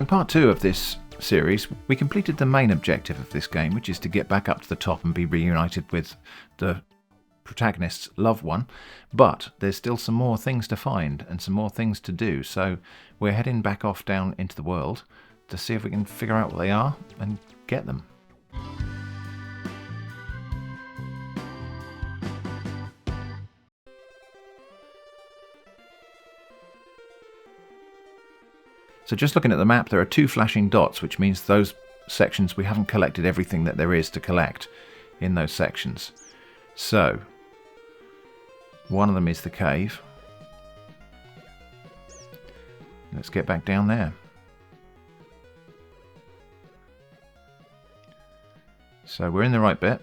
In part 2 of this series, we completed the main objective of this game, which is to get back up to the top and be reunited with the protagonist's loved one, but there's still some more things to find and some more things to do, so we're heading back off down into the world to see if we can figure out what they are and get them. So just looking at the map, there are 2 flashing dots, which means those sections we haven't collected everything that there is to collect in those sections. So one of them is the cave. Let's get back down there. So we're in the right bit,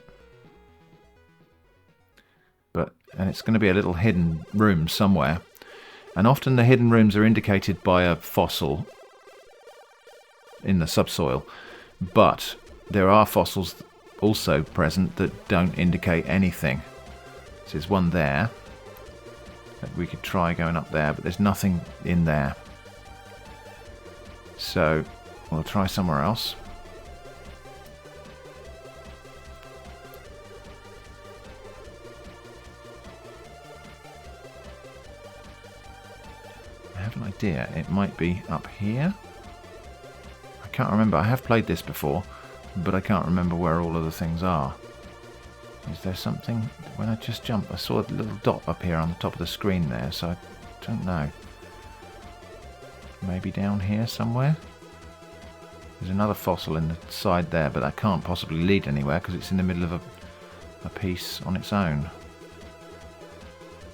and it's going to be a little hidden room somewhere. And often the hidden rooms are indicated by a fossil in the subsoil, but there are fossils also present that don't indicate anything. So there's one there that we could try going up there, but there's nothing in there. So we'll try somewhere else. I have an idea. It might be up here. I can't remember. I have played this before, but I can't remember where all of the things are. Is there something? When I just jumped, I saw a little dot up here on the top of the screen there, so I don't know. Maybe down here somewhere? There's another fossil in the side there, but that can't possibly lead anywhere because it's in the middle of a piece on its own.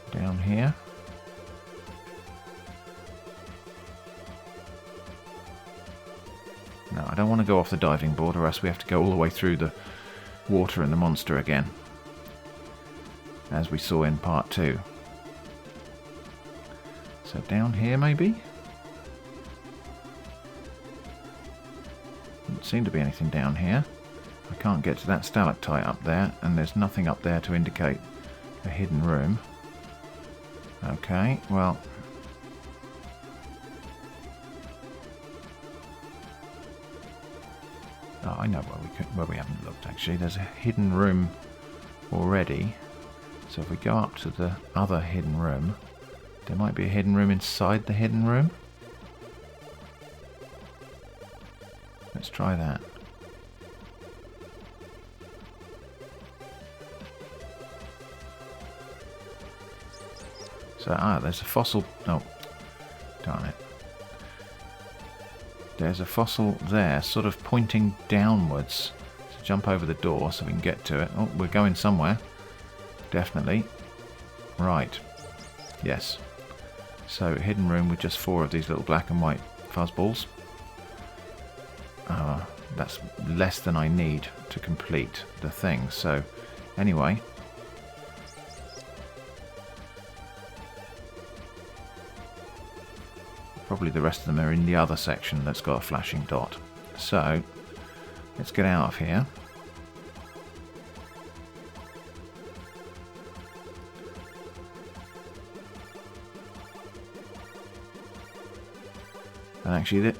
Down here? No, I don't want to go off the diving board, or else we have to go all the way through the water and the monster again, as we saw in part 2. So down here maybe? Doesn't seem to be anything down here. I can't get to that stalactite up there, and there's nothing up there to indicate a hidden room. Okay, well, oh, I know where we haven't looked actually. There's a hidden room already. So if we go up to the other hidden room, there might be a hidden room inside the hidden room. Let's try that. So, there's a fossil. Oh, darn it. There's a fossil there, sort of pointing downwards. So jump over the door so we can get to it. Oh, we're going somewhere. Definitely. Right. Yes. So, hidden room with just 4 of these little black and white fuzzballs. That's less than I need to complete the thing. So, anyway. Probably the rest of them are in the other section that's got a flashing dot. So, let's get out of here. And actually,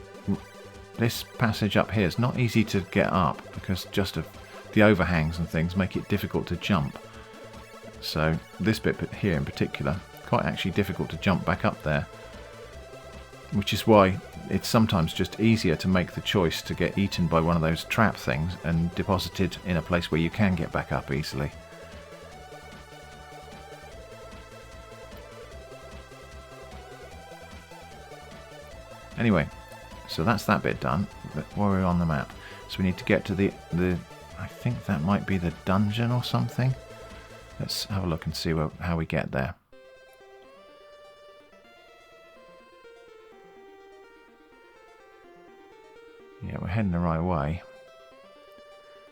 this passage up here is not easy to get up because just of the overhangs and things make it difficult to jump. So, this bit here in particular, quite actually difficult to jump back up there. Which is why it's sometimes just easier to make the choice to get eaten by one of those trap things and deposited in a place where you can get back up easily. Anyway, so that's that bit done. But while we're on the map, so we need to get to the I think that might be the dungeon or something. Let's have a look and see how we get there. Yeah, we're heading the right way.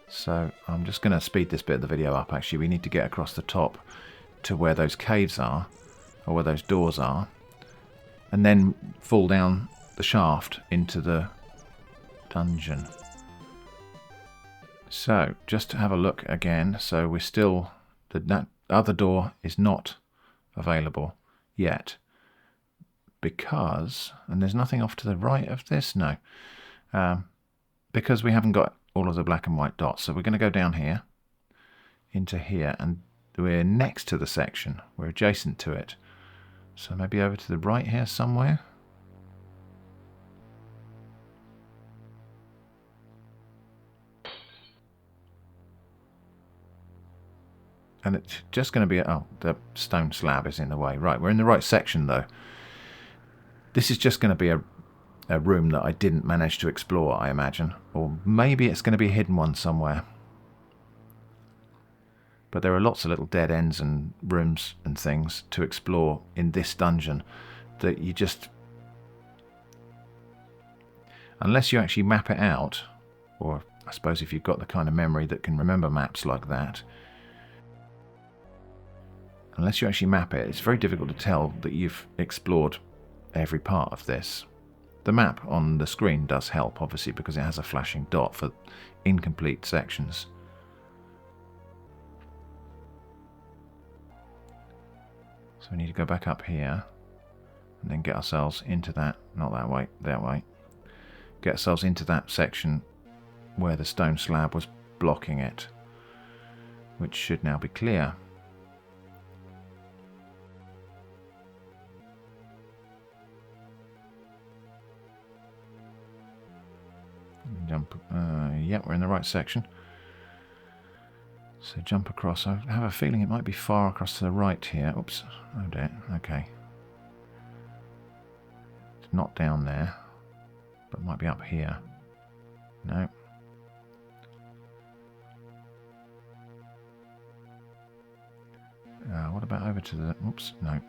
So I'm just going to speed this bit of the video up actually. We need to get across the top to where those caves are, or where those doors are, and then fall down the shaft into the dungeon. So just to have a look again, so we're still, that other door is not available yet, because, and there's nothing off to the right of this, no. because we haven't got all of the black and white dots. So we're going to go down here, into here, and we're next to the section. We're adjacent to it. So maybe over to the right here somewhere. And it's just going to be, oh, the stone slab is in the way. Right, we're in the right section though. This is just going to be a room that I didn't manage to explore, I imagine. Or maybe it's going to be a hidden one somewhere. But there are lots of little dead ends and rooms and things to explore in this dungeon that you just... Unless you actually map it out, or I suppose if you've got the kind of memory that can remember maps like that, unless you actually map it, it's very difficult to tell that you've explored every part of this. The map on the screen does help, obviously, because it has a flashing dot for incomplete sections. So we need to go back up here and then get ourselves into that, not that way, that way. Get ourselves into that section where the stone slab was blocking it, which should now be clear. Jump, yeah, we're in the right section. So jump across. I have a feeling it might be far across to the right here. Oops, oh dear, okay. It's not down there, but it might be up here. No. What about over to the... Oops, no.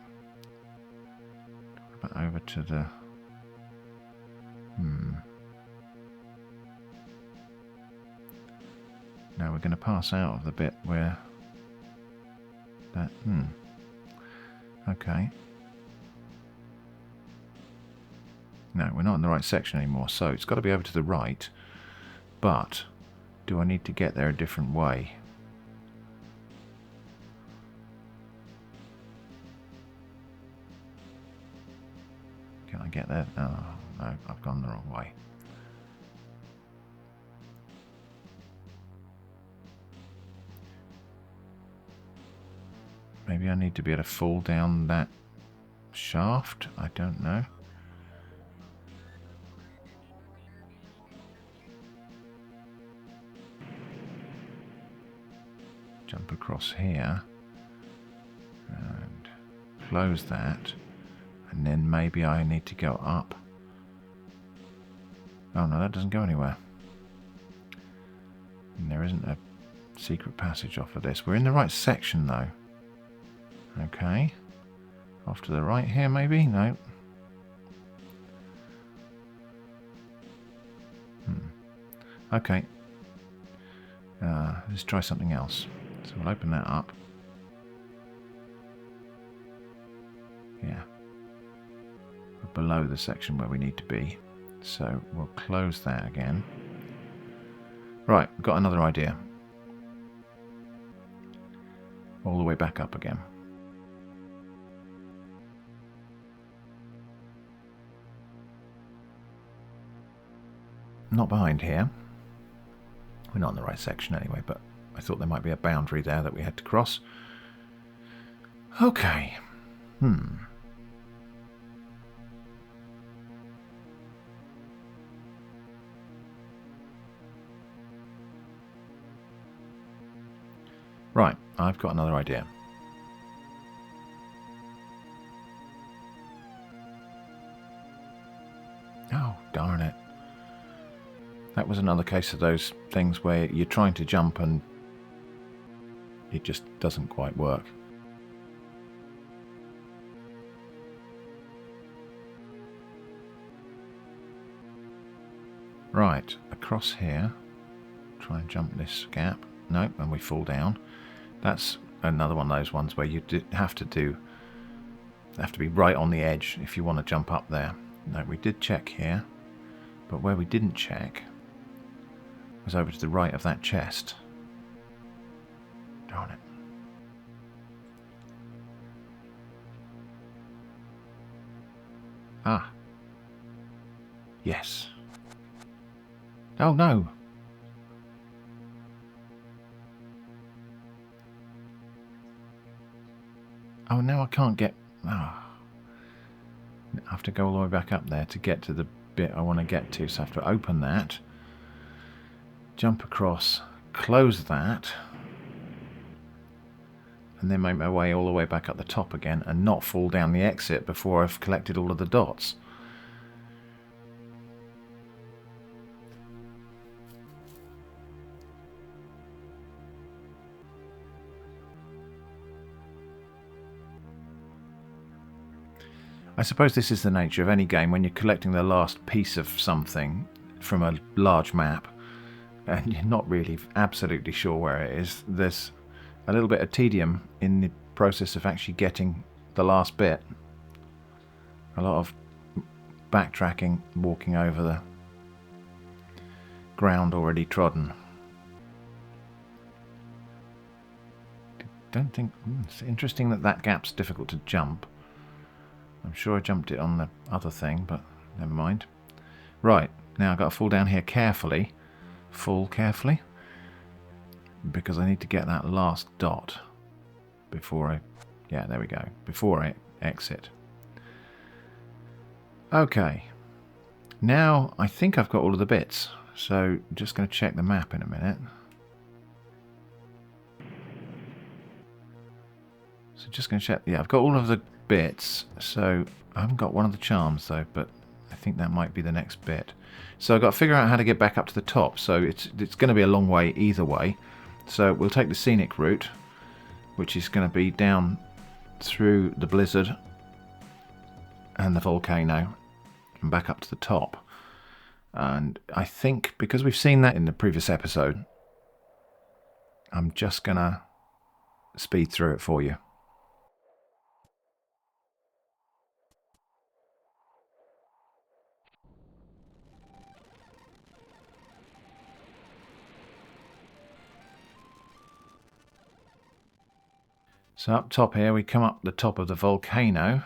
What about over to the... Now we're going to pass out of the bit where that... Okay. No, we're not in the right section anymore, so it's got to be over to the right. But do I need to get there a different way? Can I get there? Oh, no, I've gone the wrong way. Maybe I need to be able to fall down that shaft? I don't know. Jump across here and close that, and then maybe I need to go up. Oh no, that doesn't go anywhere. And there isn't a secret passage off of this. We're in the right section though. Okay. Off to the right here maybe? No. Okay. Let's try something else. So we'll open that up. Yeah. We're below the section where we need to be. So we'll close that again. Right, we've got another idea. All the way back up again. Not behind here. We're not in the right section anyway, but I thought there might be a boundary there that we had to cross. Okay. Right, I've got another idea. Oh, darn it. That was another case of those things where you're trying to jump and it just doesn't quite work. Right, across here. Try and jump this gap. Nope, and we fall down. That's another one of those ones where you have to be right on the edge if you want to jump up there. No, we did check here, but where we didn't check was over to the right of that chest. Darn it. Ah. Yes. Oh no! Oh, now I can't get... Oh. I have to go all the way back up there to get to the bit I want to get to. So I have to open that, jump across, close that, and then make my way all the way back up the top again and not fall down the exit before I've collected all of the dots. I suppose this is the nature of any game when you're collecting the last piece of something from a large map and you're not really absolutely sure where it is. There's a little bit of tedium in the process of actually getting the last bit. A lot of backtracking, walking over the ground already trodden. Don't think... It's interesting that that gap's difficult to jump. I'm sure I jumped it on the other thing, but never mind. Right, now I've got to fall down here carefully. Fall carefully. Because I need to get that last dot before I... Yeah, there we go. Before I exit. Okay. Now I think I've got all of the bits. So I'm just going to check the map in a minute. So just going to check. Yeah, I've got all of the bits. So I haven't got one of the charms though, but I think that might be the next bit. So I've got to figure out how to get back up to the top. So it's going to be a long way either way. So we'll take the scenic route, which is going to be down through the blizzard and the volcano and back up to the top. And I think because we've seen that in the previous episode, I'm just going to speed through it for you. So up top here, we come up the top of the volcano.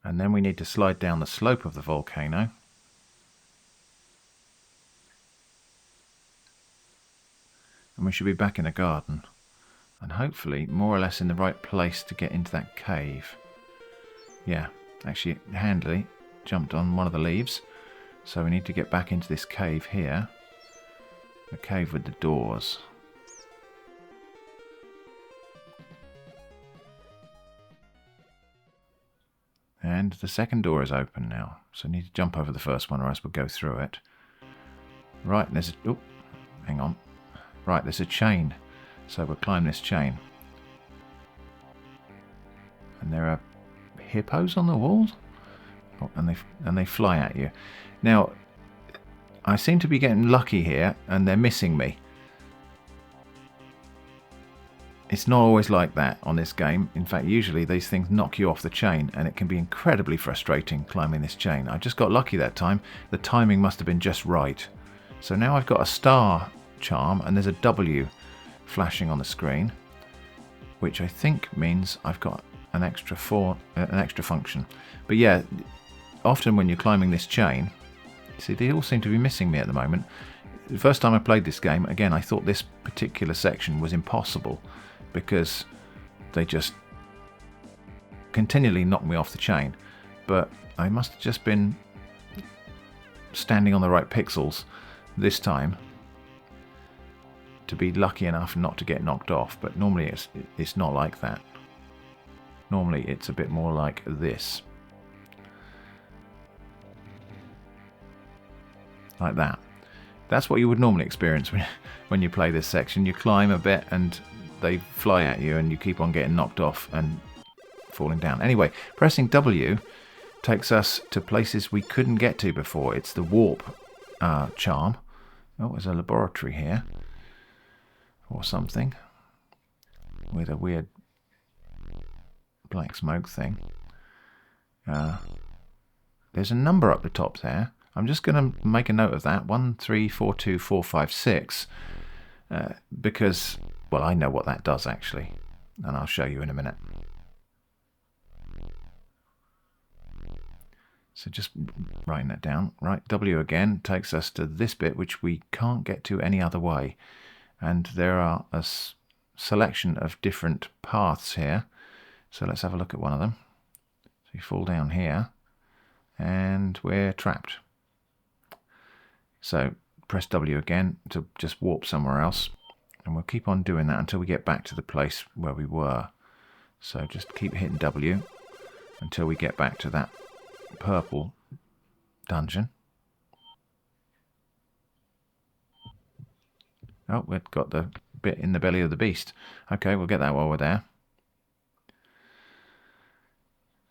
And then we need to slide down the slope of the volcano. And we should be back in a garden. And hopefully more or less in the right place to get into that cave. Yeah, actually handily jumped on one of the leaves. So we need to get back into this cave here. The cave with the doors. And the second door is open now. So I need to jump over the first one or else we'll go through it. Right, there's a... Oh, hang on. Right, there's a chain. So we'll climb this chain. And there are hippos on the walls? Oh, and they fly at you. Now... I seem to be getting lucky here, and they're missing me. It's not always like that on this game. In fact, usually these things knock you off the chain, and it can be incredibly frustrating climbing this chain. I just got lucky that time. The timing must have been just right. So now I've got a star charm, and there's a W flashing on the screen, which I think means I've got an extra function. But yeah, often when you're climbing this chain, see, they all seem to be missing me at the moment. The first time I played this game, again, I thought this particular section was impossible because they just continually knocked me off the chain. But I must have just been standing on the right pixels this time to be lucky enough not to get knocked off. But normally it's not like that. Normally it's a bit more like this. Like that. That's what you would normally experience when you play this section. You climb a bit and they fly at you and you keep on getting knocked off and falling down. Anyway, pressing W takes us to places we couldn't get to before. It's the warp charm. Oh, there's a laboratory here. Or something. With a weird black smoke thing. There's a number up the top there. I'm just going to make a note of that, 1342456, because, well, I know what that does actually, and I'll show you in a minute. So just writing that down. Right, W again takes us to this bit, which we can't get to any other way. And there are a selection of different paths here. So let's have a look at one of them. So you fall down here and we're trapped. So press W again to just warp somewhere else. And we'll keep on doing that until we get back to the place where we were. So just keep hitting W until we get back to that purple dungeon. Oh, we've got the bit in the belly of the beast. Okay, we'll get that while we're there.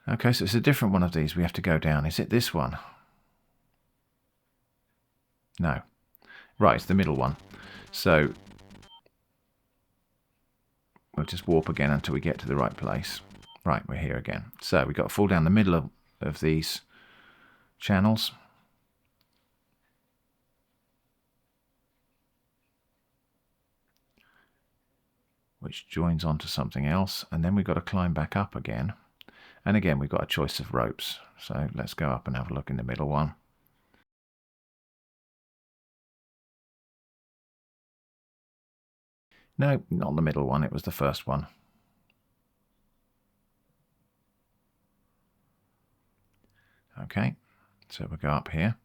Okay, so it's a different one of these we have to go down. Is it this one? No. Right, it's the middle one. So we'll just warp again until we get to the right place. Right, we're here again. So we've got to fall down the middle of these channels. Which joins onto something else. And then we've got to climb back up again. And again, we've got a choice of ropes. So let's go up and have a look in the middle one. No, not the middle one. It was the first one. Okay, so we'll go up here.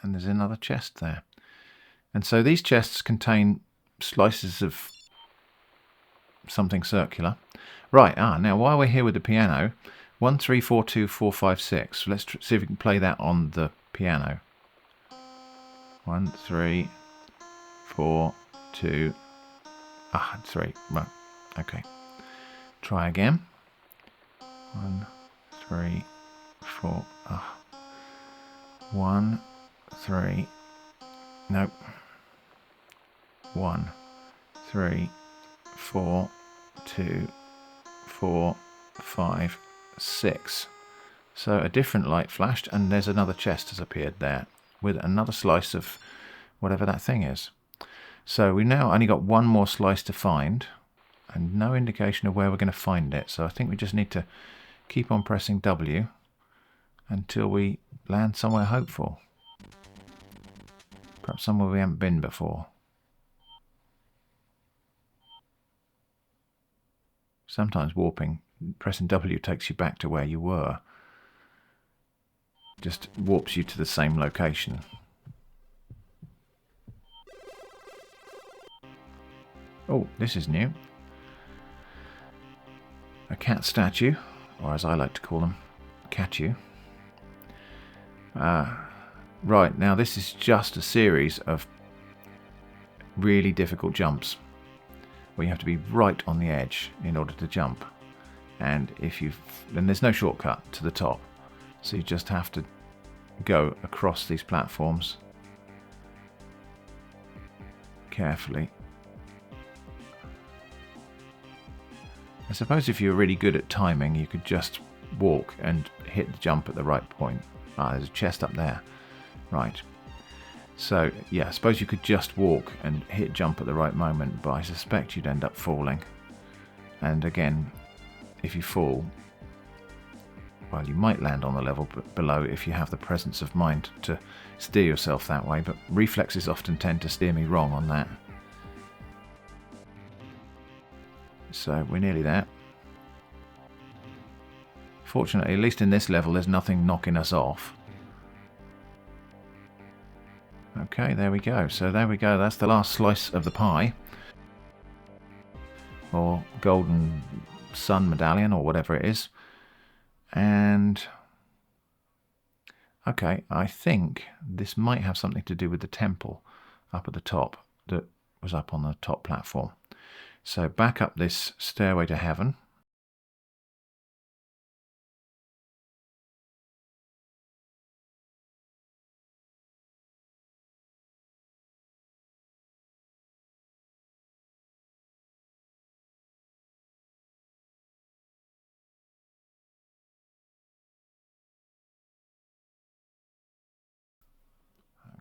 And there's another chest there. And so these chests contain slices of something circular. Right, now while we're here with the piano, 1, 3, 4, 2, 4, 5, 6. Let's see if we can play that on the piano. 1, 3, 4, 2, 3. Right, okay. Try again. 1, 3, 4. 1, 3. Nope. 1, 3, 4, 2, 4, 5, 6. So a different light flashed, and there's another chest has appeared there with another slice of whatever that thing is. So we now only got one more slice to find and no indication of where we're going to find it. So I think we just need to keep on pressing W until we land somewhere hopeful. Perhaps somewhere we haven't been before. Sometimes warping, pressing W takes you back to where you were. Just warps you to the same location. Oh, this is new. A cat statue, or as I like to call them, Catu. Right, now this is just a series of really difficult jumps where you have to be right on the edge in order to jump. And then there's no shortcut to the top. So you just have to go across these platforms carefully. I suppose if you're really good at timing, you could just walk and hit the jump at the right point. There's a chest up there. Right. So, yeah, I suppose you could just walk and hit jump at the right moment, but I suspect you'd end up falling. And again, if you fall, well, you might land on the level below if you have the presence of mind to steer yourself that way, but reflexes often tend to steer me wrong on that. So we're nearly there. Fortunately, at least in this level, there's nothing knocking us off. Okay, there we go. So there we go. That's the last slice of the pie. Or golden sun medallion, or whatever it is. And okay, I think this might have something to do with the temple up at the top that was up on the top platform. So back up this stairway to heaven.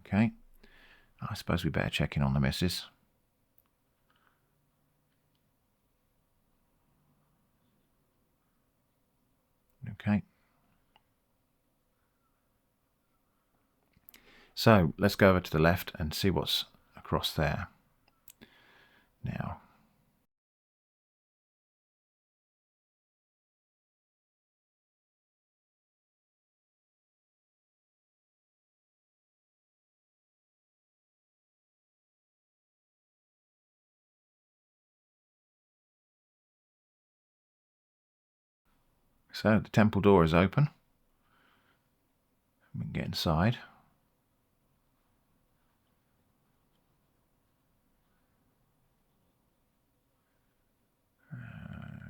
Okay, I suppose we better check in on the missus. Okay. So let's go over to the left and see what's across there. Now. So the temple door is open. We can get inside.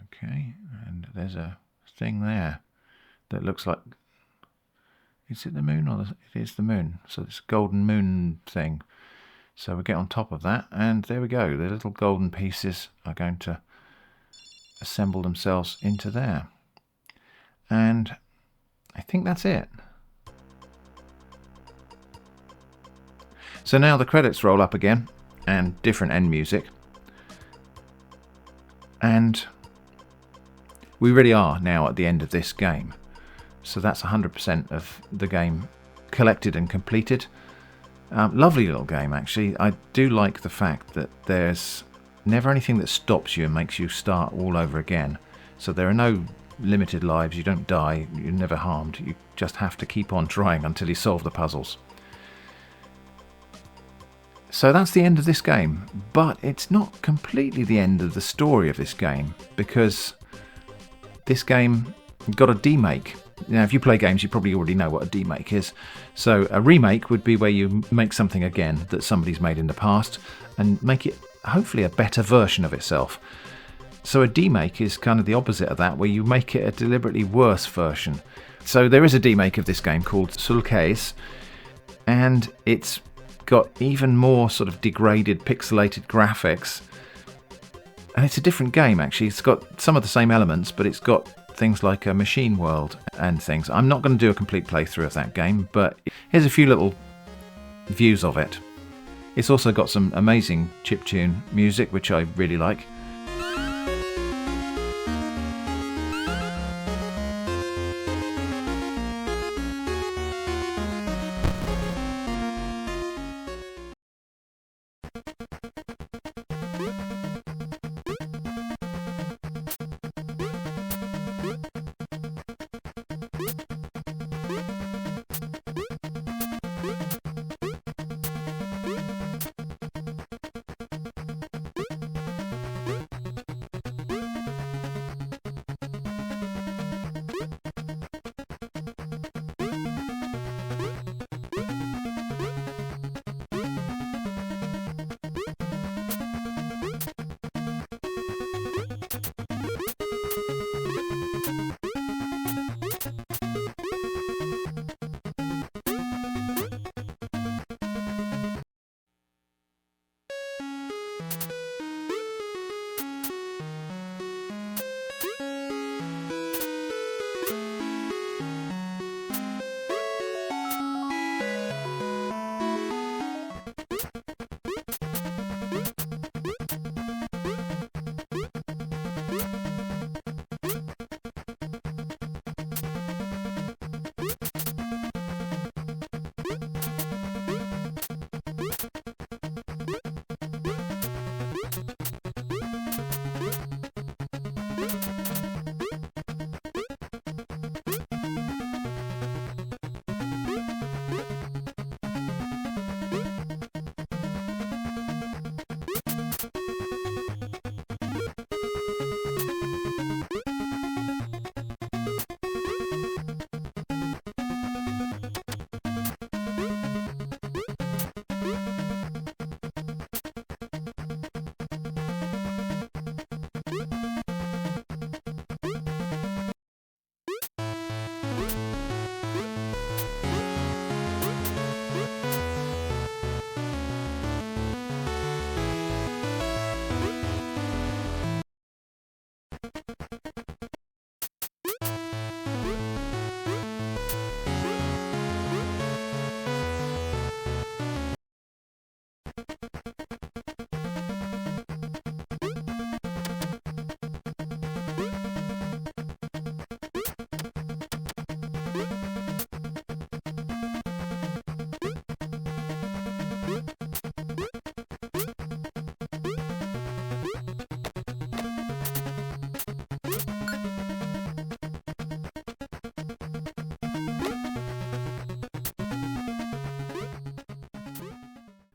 Okay, and there's a thing there that looks like, is it the moon or it is the moon? So it's a golden moon thing. So we get on top of that, and there we go. The little golden pieces are going to assemble themselves into there. And I think that's it. So now the credits roll up again, and different end music. And we really are now at the end of this game. So that's 100% of the game collected and completed. Lovely little game, actually. I do like the fact that there's never anything that stops you and makes you start all over again. So there are no limited lives, you don't die, you're never harmed. You just have to keep on trying until you solve the puzzles. So that's the end of this game, but it's not completely the end of the story of this game, because this game got a demake. Now, if you play games, you probably already know what a demake is. So a remake would be where you make something again that somebody's made in the past and make it hopefully a better version of itself. So a demake is kind of the opposite of that, where you make it a deliberately worse version. So there is a demake of this game called Sulkeis, and it's got even more sort of degraded, pixelated graphics. And it's a different game, actually. It's got some of the same elements, but it's got things like a machine world and things. I'm not going to do a complete playthrough of that game, but here's a few little views of it. It's also got some amazing chiptune music, which I really like.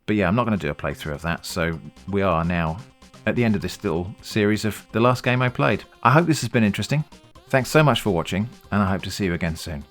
But yeah, I'm not going to do a playthrough of that, so we are now at the end of this little series of the last game I played. I hope this has been interesting. Thanks so much for watching, and I hope to see you again soon.